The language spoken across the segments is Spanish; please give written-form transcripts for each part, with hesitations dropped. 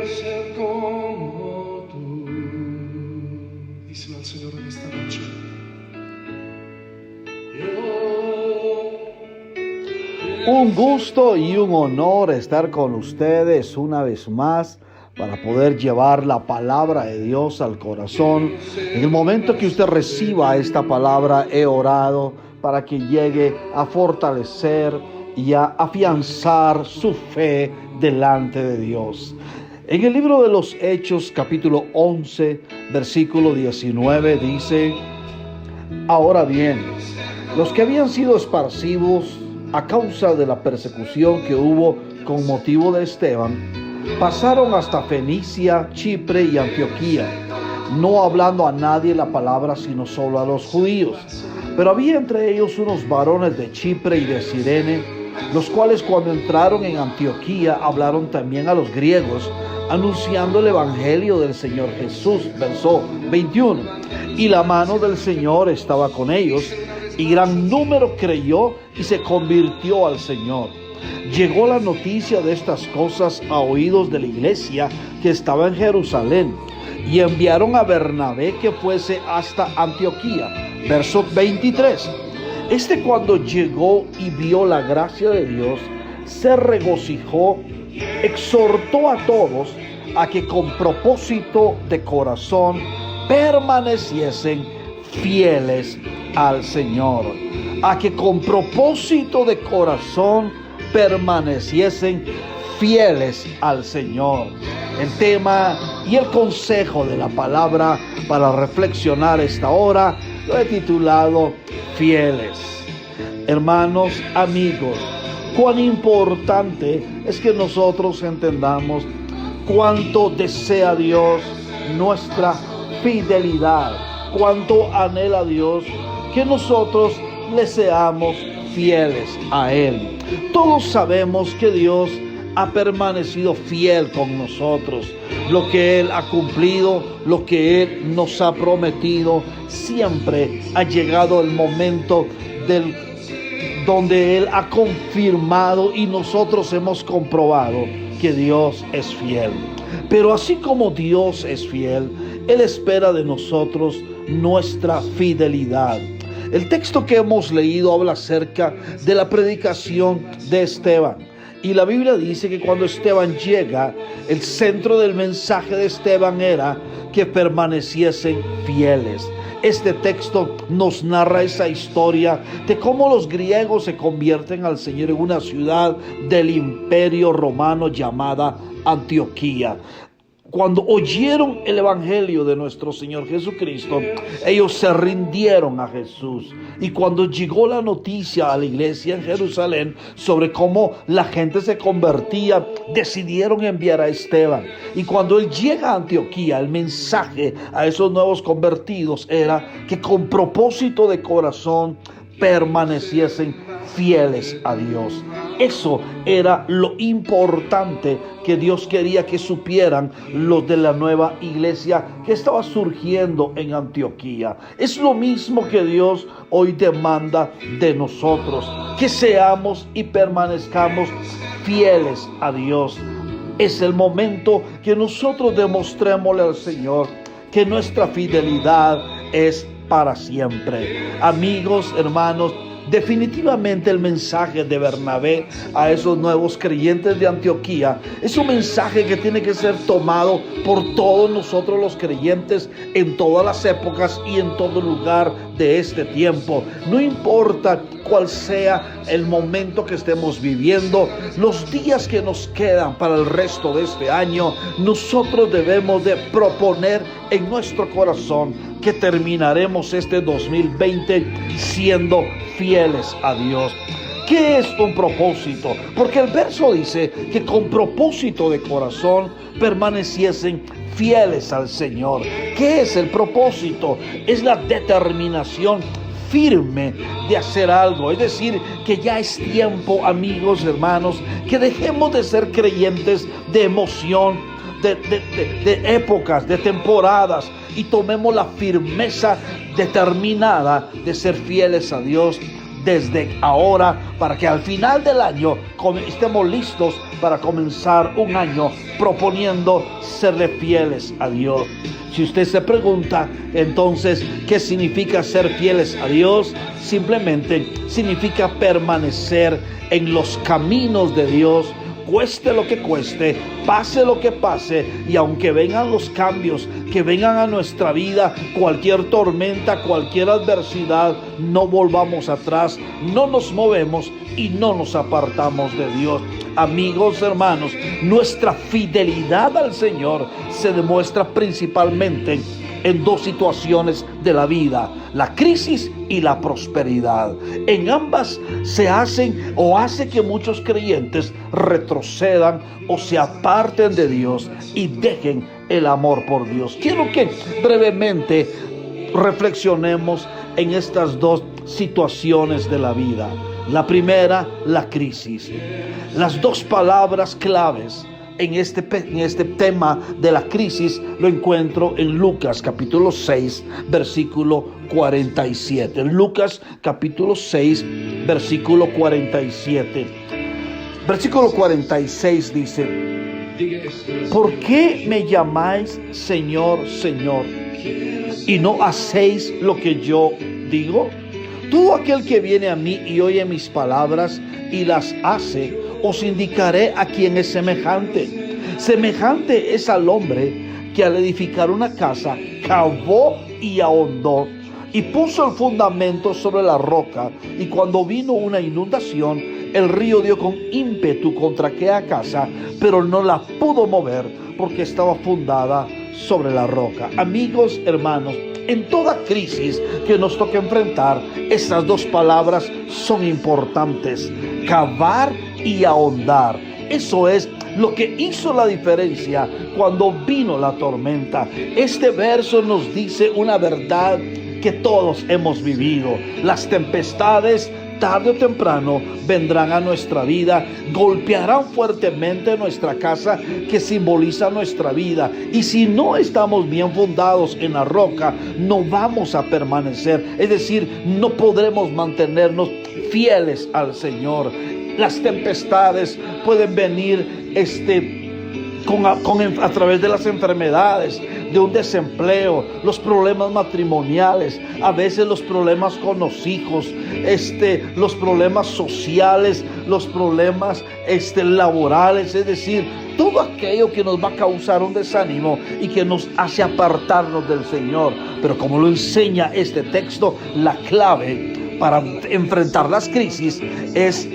ser como tú. Díselo al Señor en esta noche. Un gusto y un honor estar con ustedes una vez más para poder llevar la palabra de Dios al corazón. En el momento que usted reciba esta palabra, he orado para que llegue a fortalecer y a afianzar su fe delante de Dios. En el libro de los Hechos, capítulo 11, versículo 19, dice: Ahora bien, los que habían sido esparcidos a causa de la persecución que hubo con motivo de Esteban, pasaron hasta Fenicia, Chipre y Antioquía, no hablando a nadie la palabra sino solo a los judíos. Pero había entre ellos unos varones de Chipre y de Cirene, los cuales cuando entraron en Antioquía hablaron también a los griegos, anunciando el evangelio del Señor Jesús. Verso 21. Y la mano del Señor estaba con ellos, y gran número creyó y se convirtió al Señor. Llegó la noticia de estas cosas a oídos de la iglesia que estaba en Jerusalén, y enviaron a Bernabé que fuese hasta Antioquía. Verso 23. Este, cuando llegó y vio la gracia de Dios, se regocijó, exhortó a todos a que con propósito de corazón permaneciesen fieles al Señor. A que con propósito de corazón permaneciesen fieles al Señor. El tema y el consejo de la palabra para reflexionar esta hora lo he titulado Fieles. Hermanos, amigos, cuán importante es que nosotros entendamos cuánto desea Dios nuestra fidelidad, cuánto anhela Dios que nosotros le seamos fieles a Él. Todos sabemos que Dios ha permanecido fiel con nosotros. Lo que Él ha cumplido, lo que Él nos ha prometido, siempre ha llegado el momento donde Él ha confirmado y nosotros hemos comprobado que Dios es fiel. Pero así como Dios es fiel, Él espera de nosotros nuestra fidelidad. El texto que hemos leído habla acerca de la predicación de Esteban. Y la Biblia dice que cuando Esteban llega, el centro del mensaje de Esteban era que permaneciesen fieles. Este texto nos narra esa historia de cómo los griegos se convierten al Señor en una ciudad del Imperio Romano llamada Antioquía. Cuando oyeron el evangelio de nuestro Señor Jesucristo, ellos se rindieron a Jesús. Y cuando llegó la noticia a la iglesia en Jerusalén sobre cómo la gente se convertía, decidieron enviar a Esteban. Y cuando él llega a Antioquía, el mensaje a esos nuevos convertidos era que con propósito de corazón permaneciesen fieles a Dios. Eso era lo importante que Dios quería que supieran los de la nueva iglesia que estaba surgiendo en Antioquía. Es lo mismo que Dios hoy demanda de nosotros, que seamos y permanezcamos fieles a Dios. Es el momento que nosotros demostrémosle al Señor que nuestra fidelidad es para siempre. Amigos, hermanos, definitivamente el mensaje de Bernabé a esos nuevos creyentes de Antioquía es un mensaje que tiene que ser tomado por todos nosotros los creyentes en todas las épocas y en todo lugar de este tiempo. No importa cuál sea el momento que estemos viviendo, los días que nos quedan para el resto de este año, nosotros debemos de proponer en nuestro corazón que terminaremos este 2020 siendo fieles a Dios. ¿Qué es un propósito? Porque el verso dice que con propósito de corazón permaneciesen fieles al Señor. ¿Qué es el propósito? Es la determinación firme de hacer algo. Es decir, que ya es tiempo, amigos, hermanos, que dejemos de ser creyentes de emoción, de épocas, de temporadas, y tomemos la firmeza determinada de ser fieles a Dios desde ahora, para que al final del año estemos listos para comenzar un año proponiendo serle fieles a Dios. Si usted se pregunta, entonces, ¿qué significa ser fieles a Dios? Simplemente significa permanecer en los caminos de Dios, cueste lo que cueste, pase lo que pase, y aunque vengan los cambios que vengan a nuestra vida, cualquier tormenta, cualquier adversidad, no volvamos atrás, no nos movemos y no nos apartamos de Dios. Amigos, hermanos, nuestra fidelidad al Señor se demuestra principalmente en dos situaciones de la vida: la crisis y la prosperidad. En ambas se hace que muchos creyentes retrocedan o se aparten de Dios y dejen el amor por Dios. Quiero que brevemente reflexionemos en estas dos situaciones de la vida. La primera, la crisis. Las dos palabras claves en este tema de la crisis lo encuentro en Lucas capítulo 6, versículo 47. En Lucas capítulo 6, versículo 47. Versículo 46 dice: ¿por qué me llamáis Señor, Señor, y no hacéis lo que yo digo? Todo aquel que viene a mí y oye mis palabras y las hace, os indicaré a quién es semejante. Semejante es al hombre que al edificar una casa cavó y ahondó y puso el fundamento sobre la roca, y cuando vino una inundación, el río dio con ímpetu contra aquella casa, pero no la pudo mover porque estaba fundada sobre la roca. Amigos, hermanos, en toda crisis que nos toque enfrentar, estas dos palabras son importantes: cavar y ahondar. Eso es lo que hizo la diferencia cuando vino la tormenta. Este verso nos dice una verdad que todos hemos vivido: las tempestades tarde o temprano vendrán a nuestra vida, golpearán fuertemente nuestra casa, que simboliza nuestra vida, y si no estamos bien fundados en la roca, no vamos a permanecer, es decir, no podremos mantenernos fieles al Señor. Las tempestades pueden venir a través de las enfermedades, de un desempleo, los problemas matrimoniales, a veces los problemas con los hijos, los problemas sociales, los problemas laborales, es decir, todo aquello que nos va a causar un desánimo y que nos hace apartarnos del Señor. Pero como lo enseña este texto, la clave para enfrentar las crisis es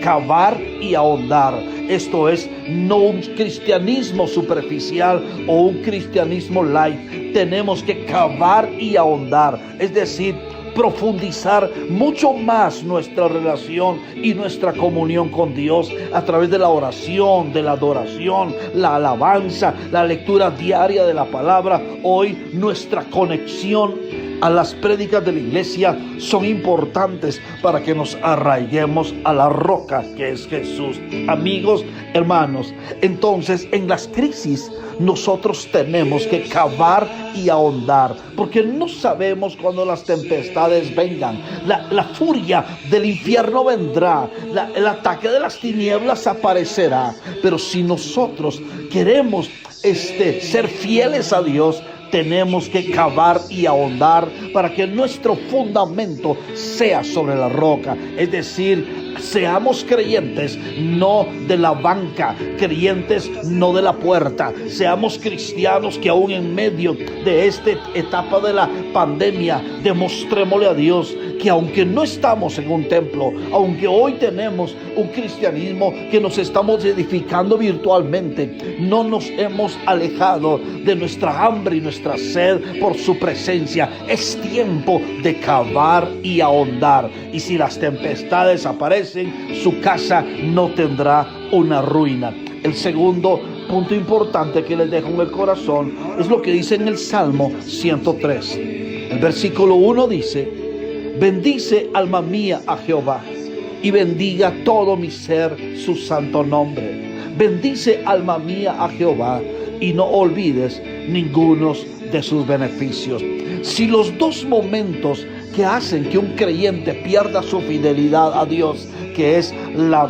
cavar y ahondar. Esto es, no un cristianismo superficial o un cristianismo light. Tenemos que cavar y ahondar, es decir, profundizar mucho más nuestra relación y nuestra comunión con Dios a través de la oración, de la adoración, la alabanza, la lectura diaria de la palabra. Hoy nuestra conexión a las prédicas de la iglesia son importantes para que nos arraiguemos a la roca que es Jesús. Amigos, hermanos, entonces en las crisis nosotros tenemos que cavar y ahondar, porque no sabemos cuándo las tempestades vengan. La furia del infierno vendrá, el ataque de las tinieblas aparecerá, pero si nosotros queremos ser fieles a Dios, tenemos que cavar y ahondar para que nuestro fundamento sea sobre la roca. Es decir, seamos creyentes no de la banca, creyentes no de la puerta. Seamos cristianos que aún en medio de esta etapa de la pandemia demostrémosle a Dios que aunque no estamos en un templo, aunque hoy tenemos un cristianismo que nos estamos edificando virtualmente, no nos hemos alejado de nuestra hambre y nuestra sed por su presencia. Es tiempo de cavar y ahondar, y si las tempestades aparecen, su casa no tendrá una ruina. El segundo punto importante que les dejo en el corazón es lo que dice en el Salmo 103. El versículo 1 dice: bendice, alma mía, a Jehová, y bendiga todo mi ser su santo nombre. Bendice, alma mía, a Jehová, y no olvides ninguno de sus beneficios. Si los dos momentos que hacen que un creyente pierda su fidelidad a Dios, que es la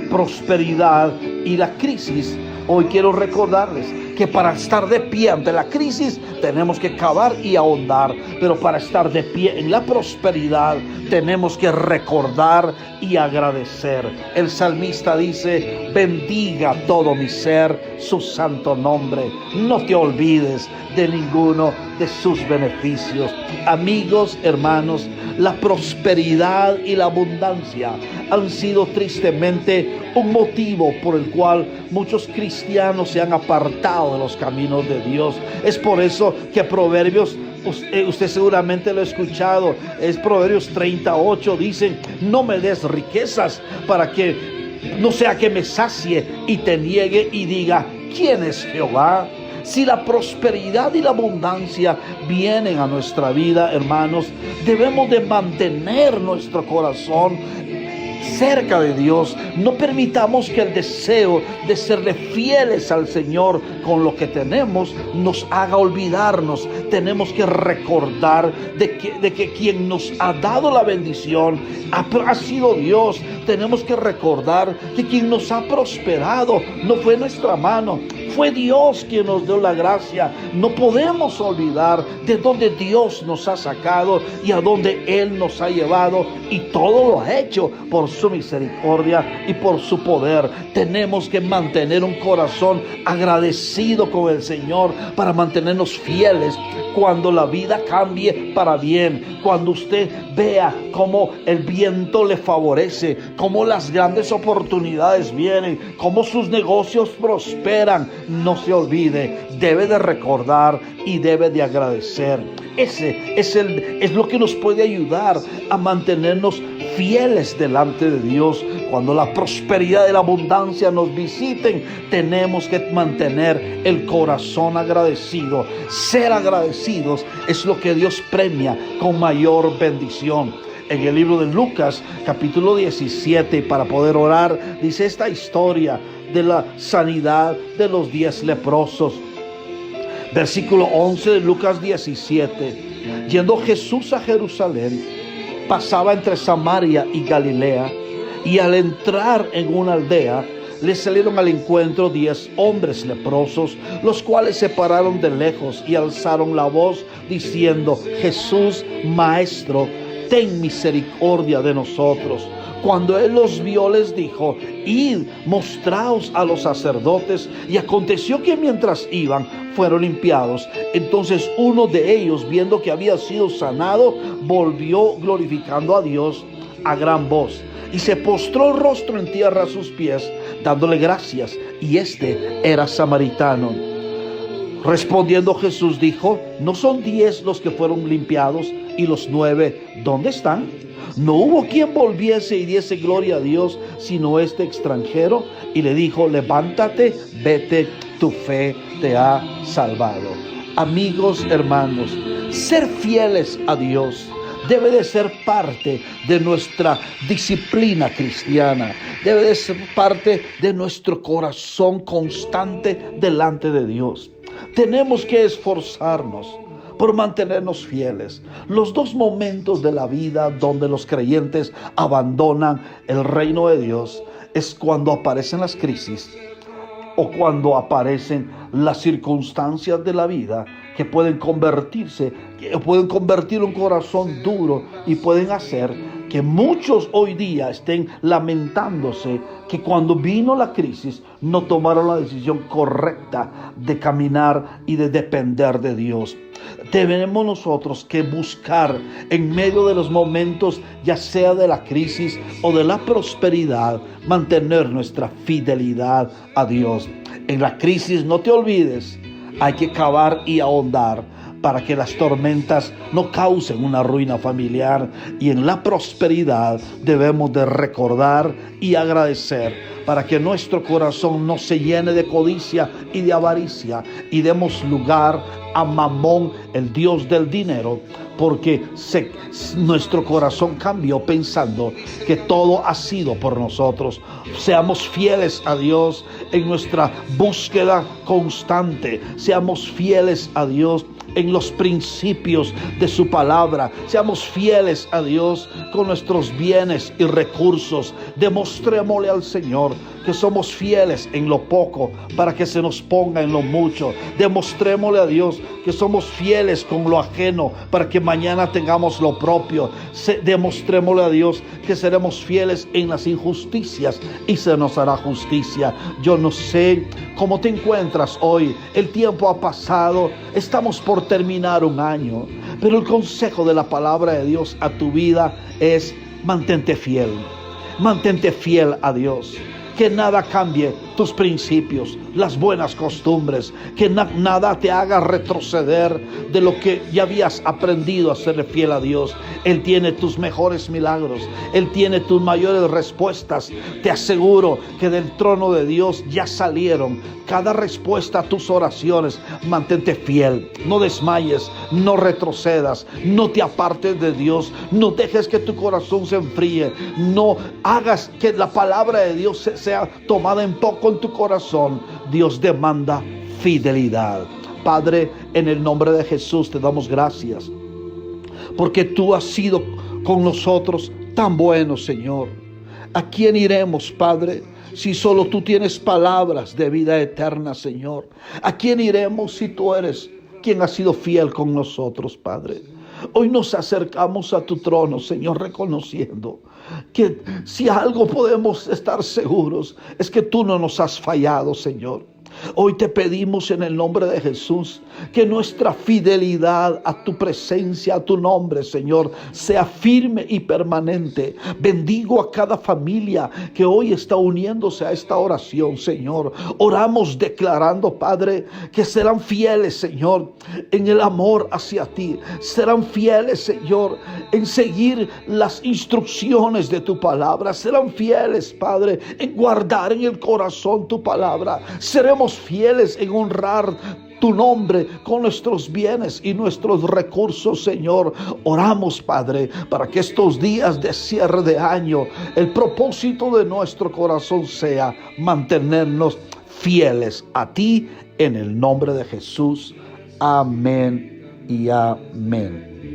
prosperidad y la crisis. Hoy quiero recordarles que para estar de pie ante la crisis tenemos que cavar y ahondar, pero para estar de pie en la prosperidad tenemos que recordar y agradecer. El salmista dice: bendiga todo mi ser su santo nombre. No te olvides de ninguno de sus beneficios. Amigos, hermanos, la prosperidad y la abundancia han sido tristemente un motivo por el cual muchos cristianos se han apartado de los caminos de Dios. Es por eso que Proverbios, usted seguramente lo ha escuchado, es Proverbios 38, dice: no me des riquezas para que no sea que me sacie y te niegue y diga: ¿quién es Jehová? Si la prosperidad y la abundancia vienen a nuestra vida, hermanos, debemos de mantener nuestro corazón cerca de Dios. No permitamos que el deseo de serle fieles al Señor con lo que tenemos nos haga olvidarnos. Tenemos que recordar de que quien nos ha dado la bendición ha sido Dios. Tenemos que recordar que quien nos ha prosperado no fue nuestra mano, fue Dios quien nos dio la gracia. No podemos olvidar de dónde Dios nos ha sacado y a dónde Él nos ha llevado, y todo lo ha hecho por su misericordia y por su poder. Tenemos que mantener un corazón agradecido con el Señor para mantenernos fieles cuando la vida cambie para bien, cuando usted vea cómo el viento le favorece, cómo las grandes oportunidades vienen, cómo sus negocios prosperan. No se olvide, debe de recordar y debe de agradecer. Ese es lo que nos puede ayudar a mantenernos fieles delante de Dios. Cuando la prosperidad y la abundancia nos visiten, tenemos que mantener el corazón agradecido. Ser agradecidos es lo que Dios premia con mayor bendición. En el libro de Lucas, capítulo 17, para poder orar, dice esta historia de la sanidad de los 10 leprosos. Versículo 11 de Lucas 17. Yendo Jesús a Jerusalén, pasaba entre Samaria y Galilea, y al entrar en una aldea, le salieron al encuentro 10 hombres leprosos, los cuales se pararon de lejos y alzaron la voz diciendo: Jesús, Maestro, ten misericordia de nosotros. Cuando él los vio, les dijo: id, mostraos a los sacerdotes. Y aconteció que mientras iban, fueron limpiados. Entonces uno de ellos, viendo que había sido sanado, volvió glorificando a Dios a gran voz, y se postró el rostro en tierra a sus pies, dándole gracias. Y este era samaritano. Respondiendo Jesús dijo: ¿no son 10 los que fueron limpiados? ¿Y los 9 dónde están? No hubo quien volviese y diese gloria a Dios, sino este extranjero. Y le dijo: levántate, vete, tu fe te ha salvado. Amigos, hermanos, ser fieles a Dios debe de ser parte de nuestra disciplina cristiana. Debe de ser parte de nuestro corazón constante delante de Dios. Tenemos que esforzarnos por mantenernos fieles. Los dos momentos de la vida donde los creyentes abandonan el reino de Dios es cuando aparecen las crisis o cuando aparecen las circunstancias de la vida que pueden convertir un corazón duro y pueden hacer que muchos hoy día estén lamentándose que cuando vino la crisis no tomaron la decisión correcta de caminar y de depender de Dios. Tenemos nosotros que buscar en medio de los momentos, ya sea de la crisis o de la prosperidad, mantener nuestra fidelidad a Dios. En la crisis, no te olvides, hay que cavar y ahondar para que las tormentas no causen una ruina familiar. Y en la prosperidad debemos de recordar y agradecer para que nuestro corazón no se llene de codicia y de avaricia y demos lugar a Mamón, el Dios del dinero, porque nuestro corazón cambió pensando que todo ha sido por nosotros. Seamos fieles a Dios en nuestra búsqueda constante. Seamos fieles a Dios en los principios de su palabra. Seamos fieles a Dios con nuestros bienes y recursos. Demostrémosle al Señor que somos fieles en lo poco para que se nos ponga en lo mucho. Demostrémosle a Dios que somos fieles con lo ajeno para que mañana tengamos lo propio. Demostrémosle a Dios que seremos fieles en las injusticias y se nos hará justicia. Yo no sé cómo te encuentras hoy. El tiempo ha pasado. Estamos por terminar un año. Pero el consejo de la palabra de Dios a tu vida es: mantente fiel. Mantente fiel a Dios. Que nada cambie tus principios, las buenas costumbres, que nada te haga retroceder de lo que ya habías aprendido a ser fiel a Dios. Él tiene tus mejores milagros, Él tiene tus mayores respuestas. Te aseguro que del trono de Dios ya salieron cada respuesta a tus oraciones. Mantente fiel, no desmayes, no retrocedas, no te apartes de Dios, no dejes que tu corazón se enfríe, no hagas que la palabra de Dios sea tomada en poco en tu corazón. Dios demanda fidelidad. Padre, en el nombre de Jesús te damos gracias porque tú has sido con nosotros tan bueno, Señor. ¿A quién iremos, Padre, si solo tú tienes palabras de vida eterna, Señor? ¿A quién iremos si tú eres quien ha sido fiel con nosotros, Padre? Hoy nos acercamos a tu trono, Señor, reconociendo que si algo podemos estar seguros es que tú no nos has fallado, Señor. Hoy te pedimos en el nombre de Jesús que nuestra fidelidad a tu presencia, a tu nombre, Señor, sea firme y permanente. Bendigo a cada familia que hoy está uniéndose a esta oración, Señor. Oramos declarando, Padre, que serán fieles, Señor, en el amor hacia ti. Serán fieles, Señor, en seguir las instrucciones de tu palabra. Serán fieles, Padre, en guardar en el corazón tu palabra. Seremos fieles en honrar tu nombre con nuestros bienes y nuestros recursos, Señor. Oramos, Padre, para que estos días de cierre de año, el propósito de nuestro corazón sea mantenernos fieles a ti, en el nombre de Jesús. Amén y amén.